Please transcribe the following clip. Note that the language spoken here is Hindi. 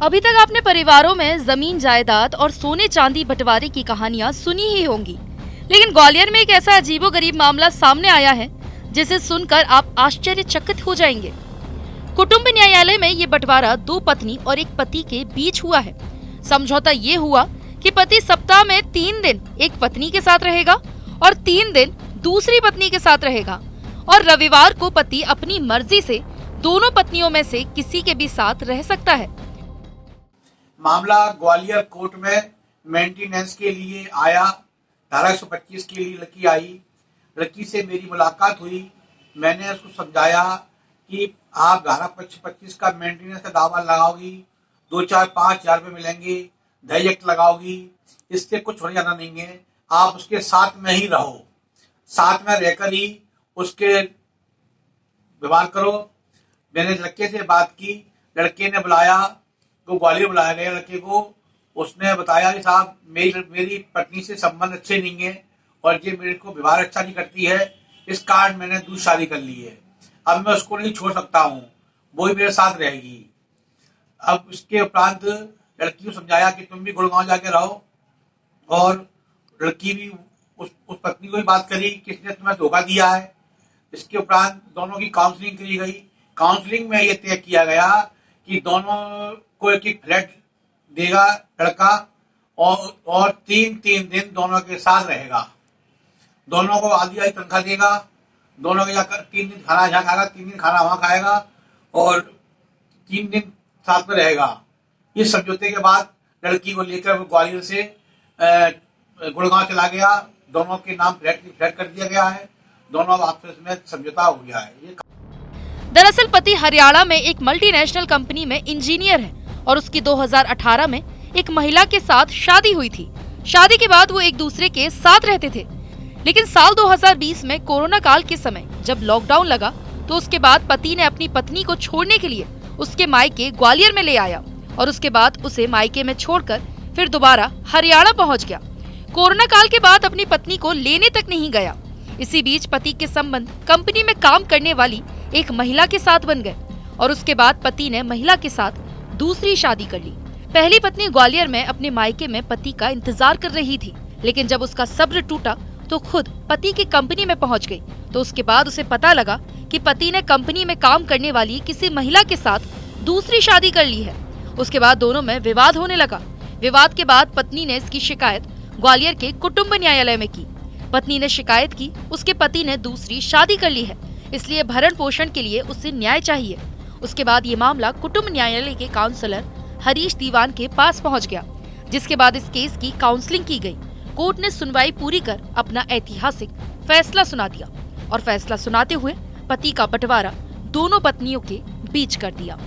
अभी तक आपने परिवारों में जमीन जायदाद और सोने चांदी बंटवारे की कहानियां सुनी ही होंगी, लेकिन ग्वालियर में एक ऐसा अजीबोगरीब मामला सामने आया है जिसे सुनकर आप आश्चर्यचकित हो जाएंगे। कुटुंब न्यायालय में ये बंटवारा दो पत्नी और एक पति के बीच हुआ है। समझौता ये हुआ कि पति सप्ताह में 3 दिन एक पत्नी के साथ रहेगा और 3 दिन दूसरी पत्नी के साथ रहेगा, और रविवार को पति अपनी मर्जी से दोनों पत्नियों में से किसी के भी साथ रह सकता है। मामला ग्वालियर कोर्ट में मेंटेनेंस के लिए आया। धारा 125 के लिए लड़की आई। लड़की से मेरी मुलाकात हुई। मैंने उसको समझाया कि आप धारा 125 का मेंटेनेंस का दावा लगाओगी, 2, 4, 5 हजार रुपये मिलेंगे, दहेज एक्ट लगाओगी, इससे कुछ होने जाना नहीं है। आप उसके साथ में ही रहो, साथ में रहकर ही उसके व्यवहार करो। मैंने लड़के से बात की। लड़के ने बुलाया, तो ग्वालियर बुलाया गया लड़के को। उसने बताया कि साहब मेरी पत्नी से संबंध अच्छे नहीं है और ये मेरे को व्यवहार अच्छा नहीं करती है, इस कारण मैंने दूसरी शादी कर ली है। अब मैं उसको नहीं छोड़ सकता हूँ, वो ही मेरे साथ रहेगी। अब इसके उपरांत लड़की को समझाया कि तुम भी गुड़गांव जाके रहो, और लड़की भी उस पत्नी को भी बात करी कि इसने तुम्हें धोखा दिया है। इसके उपरांत दोनों की काउंसलिंग करी गई। काउंसलिंग में ये तय किया गया कि दोनों को एक फ्लैट देगा लड़का, और 3 दिन दोनों के साथ रहेगा। दोनों को आधी तनख्वाह देगा। दोनों के जाकर 3 दिन खाना यहाँ खाएगा, 3 दिन खाना वहां खाएगा, और 3 दिन साथ में रहेगा। इस समझौते के बाद लड़की को लेकर वो ग्वालियर से गुड़गांव चला गया। दोनों के नाम फ्लैट कर दिया गया है। दोनों आपस में समझौता हो गया है। दरअसल पति हरियाणा में एक मल्टीनेशनल कंपनी में इंजीनियर है और उसकी 2018 में एक महिला के साथ शादी हुई थी। शादी के बाद वो एक दूसरे के साथ रहते थे, लेकिन साल 2020 में कोरोना काल के समय जब लॉकडाउन लगा तो उसके बाद पति ने अपनी पत्नी को छोड़ने के लिए उसके मायके ग्वालियर में ले आया और उसके बाद उसे मायके में छोड़कर फिर दोबारा हरियाणा पहुंच गया। कोरोना काल के बाद अपनी पत्नी को लेने तक नहीं गया। इसी बीच पति के संबंध कंपनी में काम करने वाली एक महिला के साथ बन गए और उसके बाद पति ने महिला के साथ दूसरी शादी कर ली। पहली पत्नी ग्वालियर में अपने मायके में पति का इंतजार कर रही थी, लेकिन जब उसका सब्र टूटा तो खुद पति की कंपनी में पहुंच गई। तो उसके बाद उसे पता लगा कि पति ने कंपनी में काम करने वाली किसी महिला के साथ दूसरी शादी कर ली है। उसके बाद दोनों में विवाद होने लगा। विवाद के बाद पत्नी ने इसकी शिकायत ग्वालियर के कुटुंब न्यायालय में की। पत्नी ने शिकायत की उसके पति ने दूसरी शादी कर ली है, इसलिए भरण पोषण के लिए उसे न्याय चाहिए। उसके बाद ये मामला कुटुंब न्यायालय के काउंसलर हरीश दीवान के पास पहुंच गया, जिसके बाद इस केस की काउंसलिंग की गई। कोर्ट ने सुनवाई पूरी कर अपना ऐतिहासिक फैसला सुना दिया और फैसला सुनाते हुए पति का बंटवारा दोनों पत्नियों के बीच कर दिया।